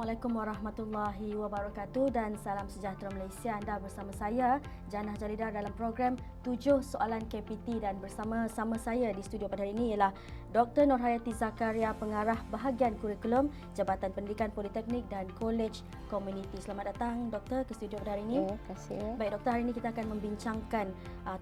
Assalamualaikum warahmatullahi wabarakatuh dan salam sejahtera Malaysia. Anda bersama saya, Janah Jalida dalam program 7 Soalan KPT dan bersama-sama saya di studio pada hari ini ialah Dr. Nurhayati Zakaria, Pengarah Bahagian Kurikulum Jabatan Pendidikan Politeknik dan Kolej Komuniti. Selamat datang Doktor ke studio pada hari ini. Terima kasih. Baik Doktor, hari ini kita akan membincangkan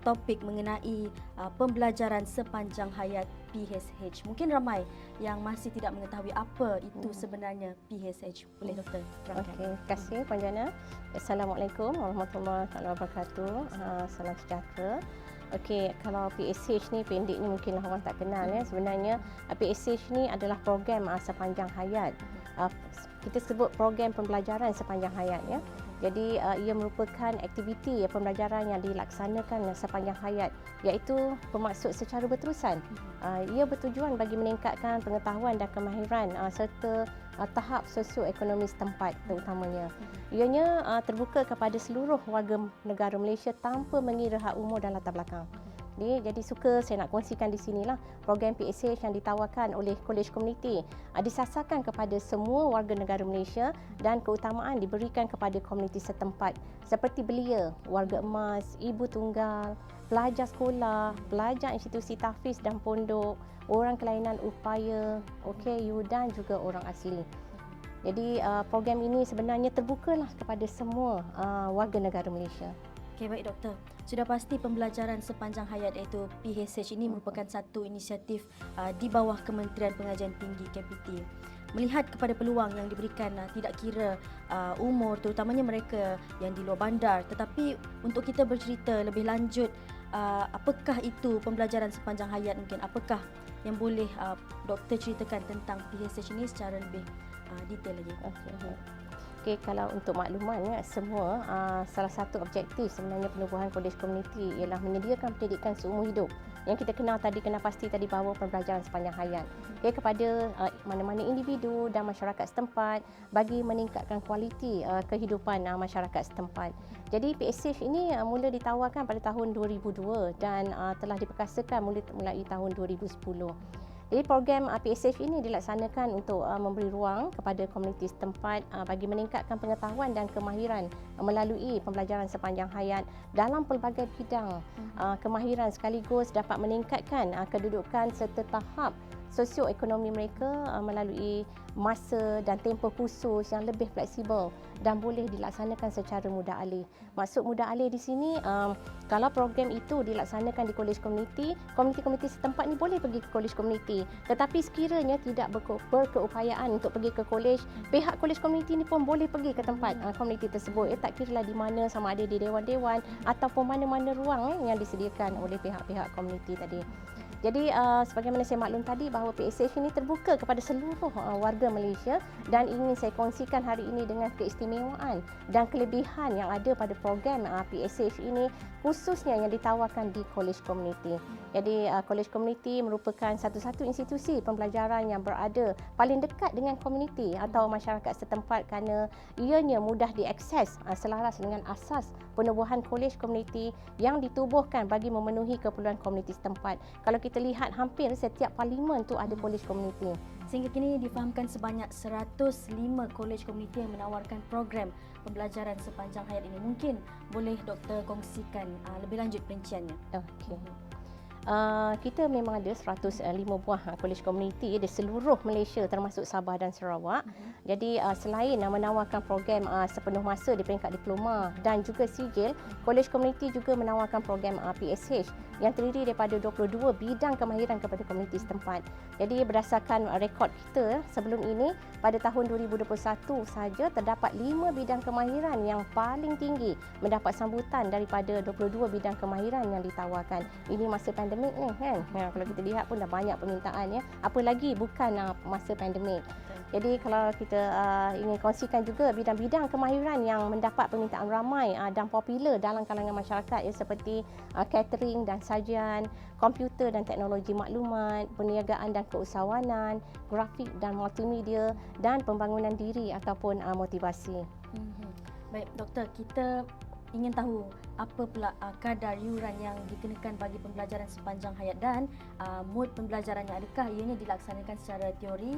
topik mengenai pembelajaran sepanjang hayat PHH. Mungkin ramai yang masih tidak mengetahui apa itu sebenarnya PHH. Boleh Doktor terangkan? Okey, terima kasih Puan Jana. Assalamualaikum warahmatullahi wabarakatuh. Salam sejahtera. Okey, kalau PSH ni pendeknya mungkinlah orang tak kenal ya. Sebenarnya PSH ni adalah program sepanjang hayat. Kita sebut program pembelajaran sepanjang hayat ya. Jadi ia merupakan aktiviti pembelajaran yang dilaksanakan sepanjang hayat, iaitu bermaksud secara berterusan. Ia bertujuan bagi meningkatkan pengetahuan dan kemahiran serta tahap sosioekonomi setempat terutamanya. Ianya terbuka kepada seluruh warga negara Malaysia tanpa mengira hak umur dan latar belakang. Jadi suka saya nak kongsikan di sinilah program PSH yang ditawarkan oleh Kolej Komuniti disasarkan kepada semua warga negara Malaysia dan keutamaan diberikan kepada komuniti setempat seperti belia, warga emas, ibu tunggal, pelajar sekolah, pelajar institusi tahfiz dan pondok, orang kelainan upaya, OKU dan juga orang asli. Jadi program ini sebenarnya terbukalah kepada semua warga negara Malaysia. Okey, baik Doktor. Sudah pasti pembelajaran sepanjang hayat iaitu PHH ini merupakan satu inisiatif di bawah Kementerian Pengajian Tinggi KPT. Melihat kepada peluang yang diberikan tidak kira umur, terutamanya mereka yang di luar bandar. Tetapi untuk kita bercerita lebih lanjut, apakah itu pembelajaran sepanjang hayat mungkin? Apakah yang boleh Doktor ceritakan tentang PHH ini secara lebih detail lagi? Okey, kalau untuk maklumannya semua, salah satu objektif sebenarnya penubuhan kolej komuniti ialah menyediakan pendidikan seumur hidup. Yang kita kenal tadi, kena pasti tadi bahawa pembelajaran sepanjang hayat. Okey, kepada mana-mana individu dan masyarakat setempat bagi meningkatkan kualiti kehidupan masyarakat setempat. Jadi PSH ini mula ditawarkan pada tahun 2002 dan telah diperkasakan mulai tahun 2010. Jadi program PSH ini dilaksanakan untuk memberi ruang kepada komuniti setempat bagi meningkatkan pengetahuan dan kemahiran melalui pembelajaran sepanjang hayat dalam pelbagai bidang kemahiran sekaligus dapat meningkatkan kedudukan serta tahap sosioekonomi mereka melalui masa dan tempoh khusus yang lebih fleksibel dan boleh dilaksanakan secara mudah alih. Maksud mudah alih di sini, kalau program itu dilaksanakan di kolej komuniti, komuniti-komuniti setempat ni boleh pergi ke kolej komuniti. Tetapi sekiranya tidak berkeupayaan untuk pergi ke kolej, pihak kolej komuniti ni pun boleh pergi ke tempat komuniti tersebut. Tak kiralah di mana, sama ada di dewan-dewan ataupun mana-mana ruang yang disediakan oleh pihak-pihak komuniti tadi. Jadi sebagaimana saya maklum tadi bahawa PSH ini terbuka kepada seluruh warga Malaysia dan ingin saya kongsikan hari ini dengan keistimewaan dan kelebihan yang ada pada program PSH ini khususnya yang ditawarkan di kolej komuniti. Jadi kolej komuniti merupakan satu-satu institusi pembelajaran yang berada paling dekat dengan komuniti atau masyarakat setempat kerana ianya mudah diakses selaras dengan asas penubuhan kolej komuniti yang ditubuhkan bagi memenuhi keperluan komuniti setempat. Kalau kita lihat hampir setiap parlimen tu ada kolej komuniti. Sehingga kini difahamkan sebanyak 105 kolej komuniti yang menawarkan program pembelajaran sepanjang hayat ini. Mungkin boleh Doktor kongsikan lebih lanjut perinciannya. Okey. Kita memang ada 105 buah kolej komuniti di seluruh Malaysia termasuk Sabah dan Sarawak. Jadi selain menawarkan program sepenuh masa di peringkat diploma dan juga sijil, kolej komuniti juga menawarkan program PSH yang terdiri daripada 22 bidang kemahiran kepada komuniti setempat. Jadi berdasarkan rekod kita sebelum ini, pada tahun 2021 saja terdapat 5 bidang kemahiran yang paling tinggi mendapat sambutan daripada 22 bidang kemahiran yang ditawarkan. Ini masa pandemik ni kan. Kalau kita lihat pun dah banyak permintaan ya. Apa lagi bukan masa pandemik. Jadi kalau kita ingin kongsikan juga bidang-bidang kemahiran yang mendapat permintaan ramai dan popular dalam kalangan masyarakat ya, seperti catering dan sajian, komputer dan teknologi maklumat, perniagaan dan keusahawanan, grafik dan multimedia dan pembangunan diri ataupun motivasi. Baik Doktor, kita ingin tahu apa pula kadar yuran yang dikenakan bagi pembelajaran sepanjang hayat dan mod pembelajarannya, adakah ianya dilaksanakan secara teori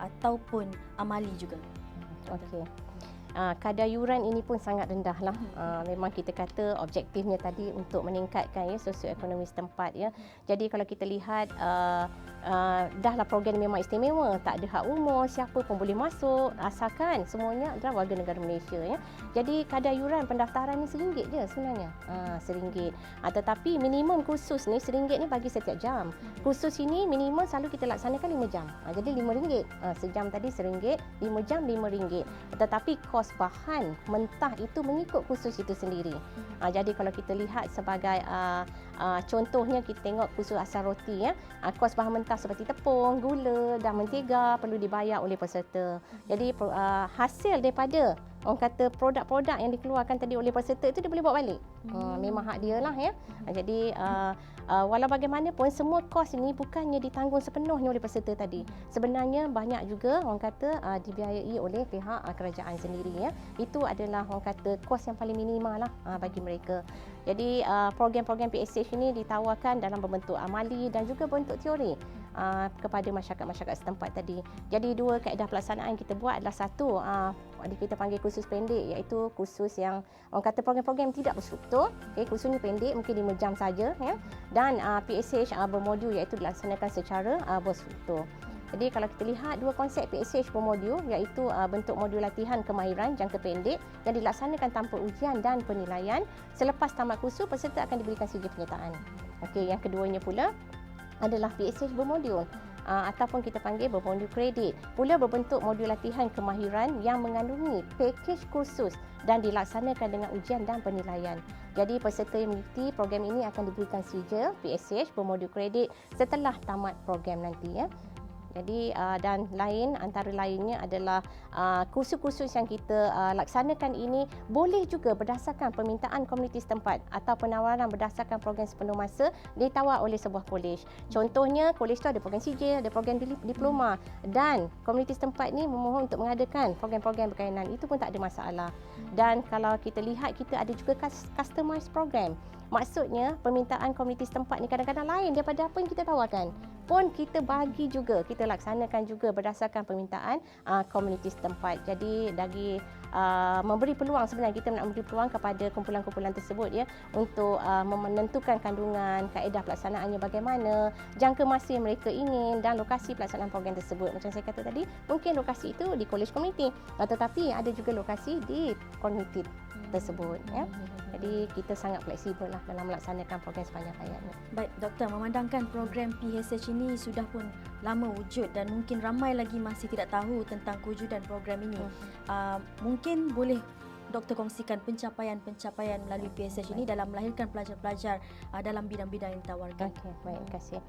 ataupun amali juga? Okey. Kadar yuran ini pun sangat rendah lah. Memang kita kata objektifnya tadi untuk meningkatkan sosioekonomi setempat ya. Jadi kalau kita lihat dahlah program memang istimewa, tak ada had umur, siapa pun boleh masuk asalkan semuanya adalah warga negara Malaysia ya. Jadi kadar yuran pendaftaran ni RM1 je sebenarnya. RM1. Tetapi minimum kursus ni RM1 ni bagi setiap jam. Kursus ini minimum selalu kita laksanakan 5 jam. Jadi RM5. Sejam tadi RM1, 5 jam RM5. Tetapi kos bahan mentah itu mengikut kursus itu sendiri. Jadi kalau kita lihat sebagai contohnya kita tengok kursus asal roti ya, kos bahan mentah seperti tepung, gula dan mentega perlu dibayar oleh peserta. Jadi hasil daripada orang kata produk-produk yang dikeluarkan tadi oleh peserta itu dia boleh bawa balik. Memang hak dia lah ya. Jadi walau bagaimanapun semua kos ini bukannya ditanggung sepenuhnya oleh peserta tadi. Sebenarnya banyak juga orang kata dibiayai oleh pihak kerajaan sendiri ya. Itu adalah orang kata kos yang paling minimal lah bagi mereka. Jadi program-program PSH ini ditawarkan dalam berbentuk amali dan juga bentuk teori kepada masyarakat-masyarakat setempat tadi. Jadi dua kaedah pelaksanaan kita buat adalah satu kita panggil kursus pendek, iaitu kursus yang orang kata program-program tidak berstruktur. Kursusnya pendek, mungkin 5 jam saja ya. Dan PSH bermodul iaitu dilaksanakan secara berstruktur. Jadi kalau kita lihat dua konsep PSH bermodul iaitu bentuk modul latihan kemahiran jangka pendek yang dilaksanakan tanpa ujian dan penilaian. Selepas tamat kursus, peserta akan diberikan sijil penyertaan. Okey, yang keduanya pula adalah PSH bermodul ataupun kita panggil bermodul kredit. Pula berbentuk modul latihan kemahiran yang mengandungi pakej kursus dan dilaksanakan dengan ujian dan penilaian. Jadi peserta yang mengikuti program ini akan diberikan sijil PSH bermodul kredit setelah tamat program nanti ya. Jadi dan antara lainnya adalah kursus-kursus yang kita laksanakan ini boleh juga berdasarkan permintaan komuniti setempat atau penawaran berdasarkan program sepenuh masa ditawar oleh sebuah kolej. Contohnya kolej itu ada program sijil, ada program diploma dan komuniti setempat ni memohon untuk mengadakan program-program berkaitan. Itu pun tak ada masalah. Dan kalau kita lihat kita ada juga customized program. Maksudnya permintaan komuniti setempat ni kadang-kadang lain daripada apa yang kita tawarkan. Pun kita bagi juga, kita laksanakan juga berdasarkan permintaan komuniti setempat. Jadi dari memberi peluang, sebenarnya kita nak memberi peluang kepada kumpulan-kumpulan tersebut ya untuk menentukan kandungan, kaedah pelaksanaannya bagaimana, jangka masa yang mereka ingin dan lokasi pelaksanaan program tersebut. Macam saya kata tadi, mungkin lokasi itu di kolej komuniti, tetapi ada juga lokasi di komuniti tersebut ya. Jadi kita sangat fleksibel lah dalam melaksanakan program sepanjang hayatnya. Baik, Doktor, memandangkan program PSH ini sudah pun lama wujud dan mungkin ramai lagi masih tidak tahu tentang kewujudan program ini. Mungkin boleh Doktor kongsikan pencapaian-pencapaian melalui PSH ini dalam melahirkan pelajar-pelajar dalam bidang-bidang yang ditawarkan. Okey, baik, terima kasih.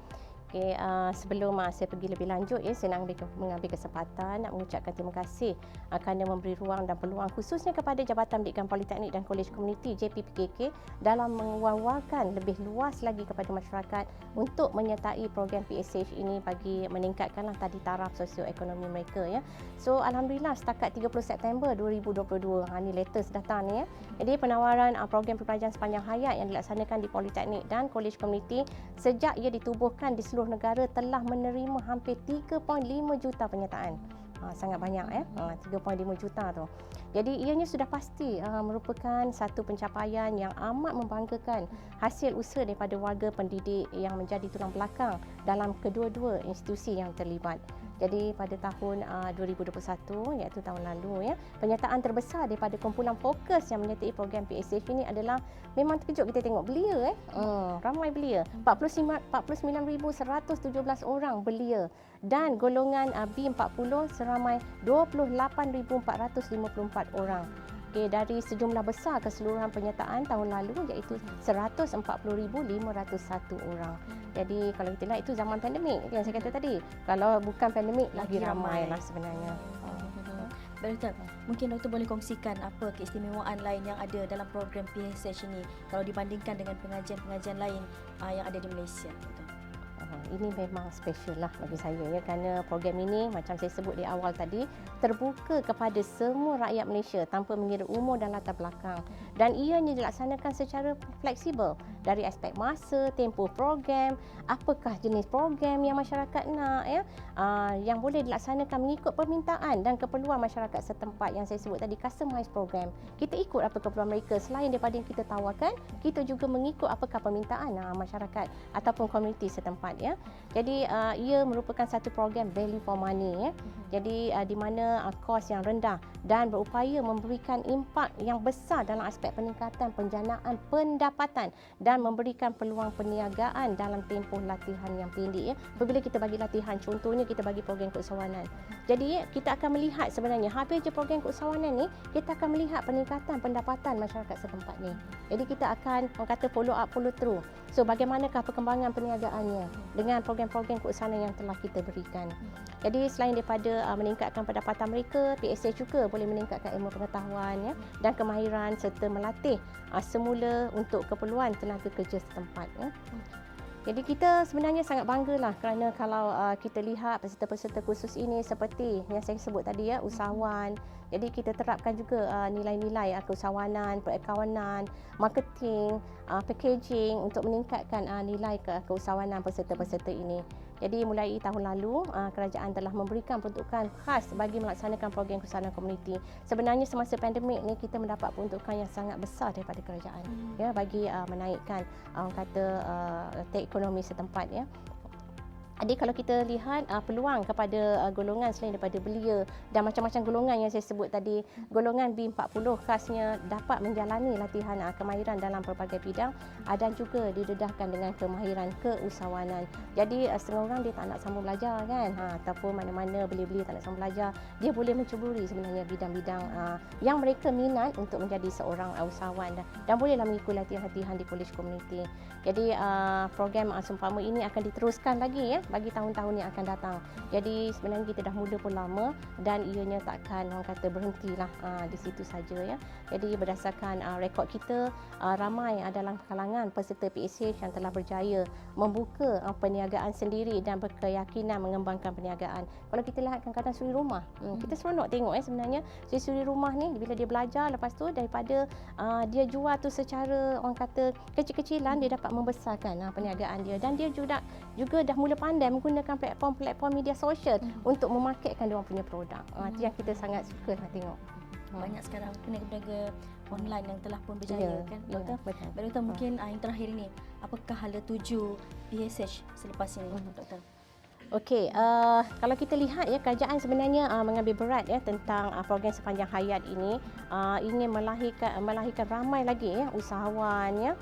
Sebelum saya pergi lebih lanjut saya nak mengambil kesempatan nak mengucapkan terima kasih kerana memberi ruang dan peluang khususnya kepada Jabatan Pendidikan Politeknik dan Kolej Komuniti JPPKK dalam mengeluarkan lebih luas lagi kepada masyarakat untuk menyertai program PSH ini bagi meningkatkanlah tadi taraf sosioekonomi mereka ya. So alhamdulillah setakat 30 September 2022 ni latest datang ni ya. Jadi penawaran program perpelajaran sepanjang hayat yang dilaksanakan di Politeknik dan Kolej Komuniti sejak ia ditubuhkan di seluruh negara telah menerima hampir 3.5 juta penyertaan. Sangat banyak 3.5 juta tu. Jadi ianya sudah pasti merupakan satu pencapaian yang amat membanggakan, hasil usaha daripada warga pendidik yang menjadi tulang belakang dalam kedua-dua institusi yang terlibat. Jadi pada tahun 2021 iaitu tahun lalu ya, penyertaan terbesar daripada kumpulan fokus yang menyertai program PSH ini adalah memang terkejut kita tengok belia ramai belia. 49,117 orang belia dan golongan B40 seramai 28,454 orang. Dari sejumlah besar keseluruhan penyertaan tahun lalu iaitu 140,501 orang. Jadi kalau kita lihat itu zaman pandemik yang saya kata tadi. Kalau bukan pandemik lagi ramai lah sebenarnya. Baik, Doktor, mungkin Doktor boleh kongsikan apa keistimewaan lain yang ada dalam program PSH ini kalau dibandingkan dengan pengajian-pengajian lain yang ada di Malaysia, Doktor? Ini memang special lah bagi saya ya, kerana program ini macam saya sebut di awal tadi terbuka kepada semua rakyat Malaysia tanpa mengira umur dan latar belakang. dan ianya dilaksanakan secara fleksibel dari aspek masa, tempoh program, apakah jenis program yang masyarakat nak ya, yang boleh dilaksanakan mengikut permintaan dan keperluan masyarakat setempat yang saya sebut tadi, customized program. Kita ikut apa keperluan mereka, selain daripada yang kita tawarkan, kita juga mengikut apakah permintaan masyarakat ataupun komuniti setempat ya. Jadi ia merupakan satu program value for money ya. Jadi di mana kos yang rendah dan berupaya memberikan impak yang besar dalam aspek peningkatan penjanaan pendapatan dan memberikan peluang perniagaan dalam tempoh latihan yang pendek ya. Apabila kita bagi latihan, contohnya kita bagi program keusahawanan. Jadi kita akan melihat sebenarnya habis je program keusahawanan ni, kita akan melihat peningkatan pendapatan masyarakat setempat ni. Jadi kita akan orang kata follow up, follow through. So bagaimanakah perkembangan perniagaannya dengan program-program keusahawanan yang telah kita berikan. Jadi selain daripada meningkatkan pendapatan mereka, PSH juga boleh meningkatkan ilmu pengetahuan ya, dan kemahiran serta melatih semula untuk keperluan tenaga kerja setempat ya. Jadi kita sebenarnya sangat banggalah kerana kalau kita lihat peserta-peserta kursus ini seperti yang saya sebut tadi ya, usahawan. Jadi kita terapkan juga nilai-nilai keusahawanan, perakawanan, marketing, packaging untuk meningkatkan nilai keusahawanan peserta-peserta ini. Jadi mulai tahun lalu kerajaan telah memberikan peruntukan khas bagi melaksanakan program keusahawanan komuniti. Sebenarnya semasa pandemik ni kita mendapat peruntukan yang sangat besar daripada kerajaan ya, bagi menaikkan orang kata ekonomi setempat ya. Jadi kalau kita lihat peluang kepada golongan selain daripada belia dan macam-macam golongan yang saya sebut tadi, golongan B40 khasnya dapat menjalani latihan kemahiran dalam pelbagai bidang dan juga didedahkan dengan kemahiran keusahawanan. Jadi setengah orang dia tak nak sambung belajar kan, ataupun mana-mana belia-belia tak nak sambung belajar, dia boleh mencuburi sebenarnya bidang-bidang yang mereka minat untuk menjadi seorang usahawan dan bolehlah mengikuti latihan-latihan di kolej komuniti. Jadi program seumpama ini akan diteruskan lagi ya bagi tahun-tahun yang akan datang. Jadi sebenarnya kita dah mula pun lama dan ianya takkan orang kata berhentilah di situ saja ya. Jadi berdasarkan rekod kita, ramai dalam kalangan peserta PSH yang telah berjaya membuka perniagaan sendiri dan berkeyakinan mengembangkan perniagaan. Kalau kita lihat kadang-kadang suri rumah, kita seronok tengok sebenarnya suri rumah ni bila dia belajar, lepas tu daripada dia jual tu secara orang kata kecil-kecilan, dia dapat membesarkan perniagaan dia dan dia juga dah mula pandai menggunakan platform media sosial untuk memarketkan dia orang punya produk. Itu yang kita sangat suka lah tengok. Banyak sekarang peniaga-peniaga online yang telah pun berjaya kan, Doktor? Betul. Doktor, mungkin yang terakhir ini, apakah hala tuju PSH selepas ini, Doktor? Okey, kalau kita lihat ya, kerajaan sebenarnya mengambil berat ya tentang program sepanjang hayat ini, ingin melahirkan ramai lagi ya usahawan ya,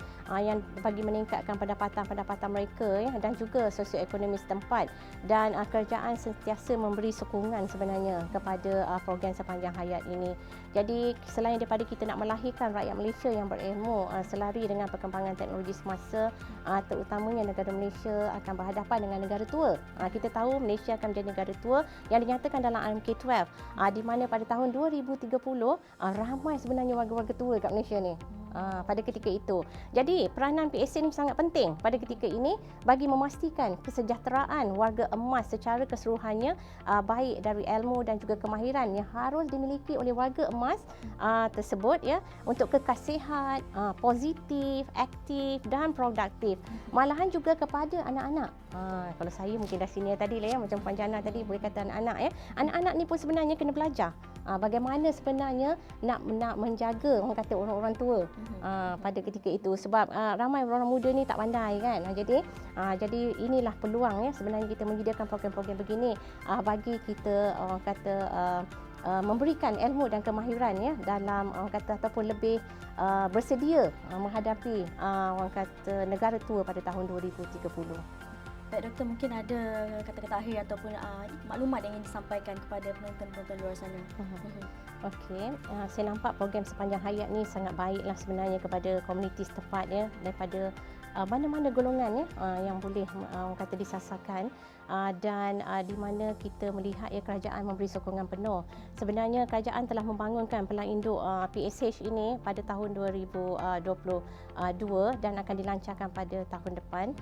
yang bagi meningkatkan pendapatan mereka ya, dan juga sosioekonomi setempat, dan kerajaan sentiasa memberi sokongan sebenarnya kepada program sepanjang hayat ini. Jadi selain daripada kita nak melahirkan rakyat Malaysia yang berilmu selari dengan perkembangan teknologi semasa, terutamanya negara Malaysia akan berhadapan dengan negara tua. Kita tahu Malaysia akan menjadi negara tua yang dinyatakan dalam RMK12, di mana pada tahun 2030 ramai sebenarnya warga-warga tua kat Malaysia ni. Pada ketika itu. Jadi peranan PSH ini sangat penting pada ketika ini bagi memastikan kesejahteraan warga emas secara keseluruhannya, baik dari ilmu dan juga kemahiran yang harus dimiliki oleh warga emas tersebut ya, untuk kekal sihat, positif, aktif dan produktif. Malahan juga kepada anak-anak. Kalau saya mungkin dah senior tadi lah ya, macam Puan Jana tadi boleh kata anak-anak ya. Anak-anak ni pun sebenarnya kena belajar bagaimana sebenarnya nak menjaga orang kata orang-orang tua pada ketika itu, sebab ramai orang muda ni tak pandai kan. Jadi inilah peluang ya sebenarnya kita menyediakan program-program begini bagi kita orang kata memberikan ilmu dan kemahiran ya dalam orang kata ataupun lebih bersedia menghadapi orang kata negara tua pada tahun 2030. Baik Doktor, mungkin ada kata-kata akhir ataupun maklumat yang ingin disampaikan kepada penonton-penonton luar sana. Okey, saya nampak program sepanjang hayat ni sangat baiklah sebenarnya kepada komuniti setempat ya, daripada mana-mana golongan ya yang boleh orang kata disasarkan, dan di mana kita melihat ya kerajaan memberi sokongan penuh. Sebenarnya kerajaan telah membangunkan pelang induk PSH ini pada tahun 2022 dan akan dilancarkan pada tahun depan.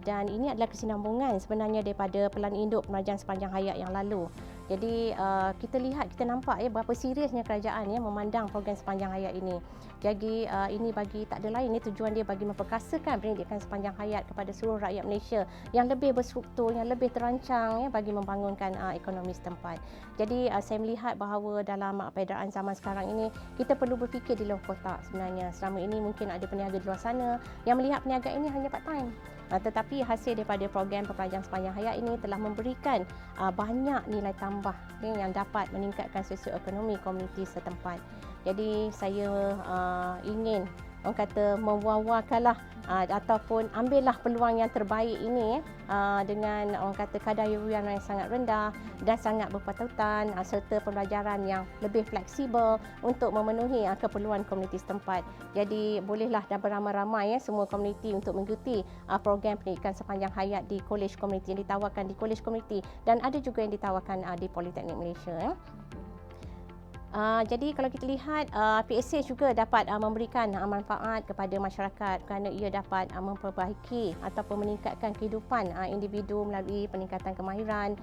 dan ini adalah kesinambungan sebenarnya daripada pelan induk pembelajaran sepanjang hayat yang lalu. Jadi kita nampak ya berapa seriusnya kerajaan ya memandang program sepanjang hayat ini. Jadi ini bagi tak ada lain, ini tujuan dia bagi memperkasakan pendidikan sepanjang hayat kepada seluruh rakyat Malaysia yang lebih berstruktur, yang lebih terancang ya bagi membangunkan ekonomi setempat. Jadi saya melihat bahawa dalam peredaran zaman sekarang ini kita perlu berfikir di luar kotak sebenarnya. Selama ini mungkin ada peniaga di luar sana yang melihat peniaga ini hanya part time. Tetapi hasil daripada program pembelajaran sepanjang hayat ini telah memberikan banyak nilai tambah yang dapat meningkatkan sosioekonomi komuniti setempat. Jadi saya ingin orang kata mewawarkanlah ataupun ambillah peluang yang terbaik ini dengan orang kata kadar yuran yang sangat rendah dan sangat berpatutan serta pembelajaran yang lebih fleksibel untuk memenuhi keperluan komuniti setempat. Jadi bolehlah dan beramai-ramai semua komuniti untuk mengikuti program pendidikan sepanjang hayat di kolej komuniti yang ditawarkan di kolej komuniti dan ada juga yang ditawarkan di Politeknik Malaysia. Jadi kalau kita lihat PSH juga dapat memberikan manfaat kepada masyarakat kerana ia dapat memperbaiki ataupun meningkatkan kehidupan individu melalui peningkatan kemahiran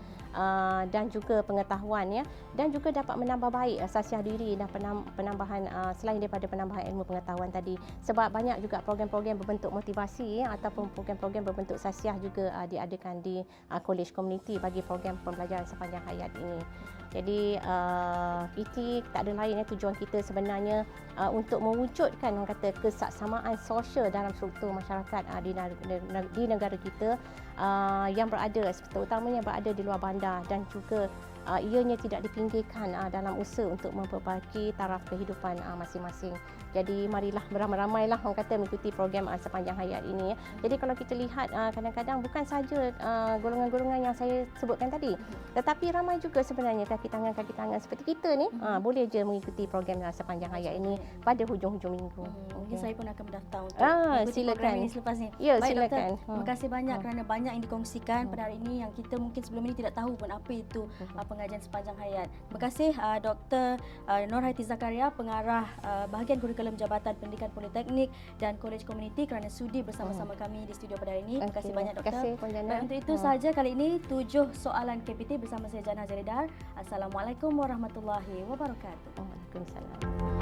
dan juga pengetahuan ya, dan juga dapat menambah baik sasiah diri dan penambahan selain daripada penambahan ilmu pengetahuan tadi, sebab banyak juga program-program berbentuk motivasi ya, ataupun program-program berbentuk sasiah juga diadakan di kolej komuniti bagi program pembelajaran sepanjang hayat ini. Jadi PT tak ada lain tujuan kita sebenarnya untuk mewujudkan orang kata kesaksamaan sosial dalam struktur masyarakat di negara kita yang berada terutamanya berada di luar bandar dan juga ianya tidak dipinggirkan dalam usaha untuk memperbaiki taraf kehidupan masing-masing. Jadi marilah beramai-ramailah orang kata mengikuti program sepanjang hayat ini ya. Jadi kalau kita lihat kadang-kadang bukan saja golongan-golongan yang saya sebutkan tadi, tetapi ramai juga sebenarnya kaki tangan seperti kita ni boleh je mengikuti program sepanjang hayat ini pada hujung-hujung minggu. Mungkin saya pun akan mendaftar untuk mengikuti program ini selepas ni. Ya, baik silakan. doktor, terima kasih banyak kerana banyak yang dikongsikan pada hari ini yang kita mungkin sebelum ini tidak tahu pun apa itu pengajian sepanjang hayat. Terima kasih Dr. Nurhayati Zakaria, pengarah bahagian kurikulum Jabatan Pendidikan Politeknik dan Kolej Komuniti kerana sudi bersama-sama kami di studio pada hari ini. Terima kasih banyak doktor. Terima kasih Jana. Baik, untuk itu sahaja kali ini 7 soalan KPT bersama saya Jana Zaridar. Assalamualaikum warahmatullahi wabarakatuh. Waalaikumsalam.